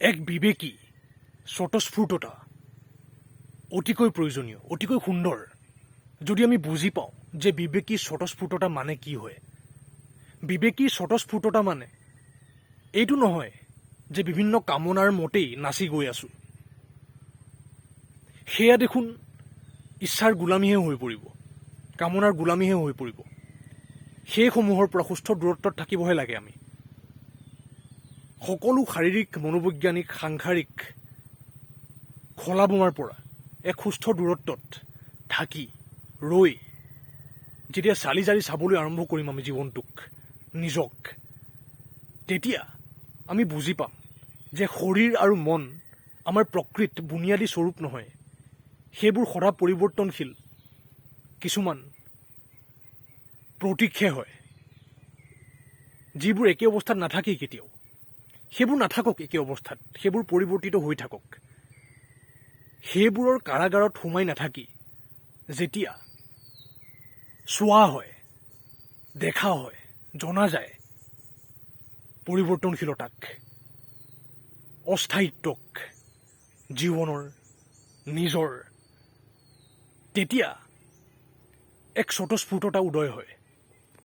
এক বিবেকী স্বতঃস্ফূৰ্ততা অতিকৈ প্ৰয়োজনীয়, অতিকৈ সুন্দৰ। যদি আমি বুজি পাওঁ যে বিবেকী স্বতঃস্ফূৰ্ততা মানে কি হয়। বিবেকী স্বতঃস্ফূৰ্ততা মানে এইটো নহয় যে বিভিন্ন কামনাৰ মতেই নাচি গৈ আছোঁ। সেয়া দেখোন ইচ্ছাৰ গোলামীহে হৈ পৰিব, কামনাৰ গোলামীহে হৈ পৰিব। সেইসমূহৰ পৰা সুস্থ দূৰত্বত থাকিবহে লাগে আমি। সকলো শাৰীৰিক, মনোবৈজ্ঞানিক, সাংসাৰিক খলা বোমাৰ পৰা এক সুস্থ দূৰত্বত থাকি ৰৈ যেতিয়া চালি জাৰি চাবলৈ আৰম্ভ কৰিম আমি জীৱনটোক, নিজক, তেতিয়া আমি বুজি পাম যে শৰীৰ আৰু মন আমাৰ প্ৰকৃত বুনিয়াদী স্বৰূপ নহয়। সেইবোৰ সদা পৰিৱৰ্তনশীল কিছুমান প্ৰতীকহে হয়, যিবোৰ একে অৱস্থাত নাথাকেই কেতিয়াও। সেইবোৰ নাথাকক একে অৱস্থাত, সেইবোৰ পৰিৱৰ্তিত হৈ থাকক। সেইবোৰৰ কাৰাগাৰত সোমাই নাথাকি যেতিয়া চোৱা হয়, দেখা হয়, জনা যায় পৰিৱৰ্তনশীলতাক, অস্থায়িত্বক জীৱনৰ নিজৰ, তেতিয়া এক স্বতঃস্ফূৰ্ততা উদয় হয়।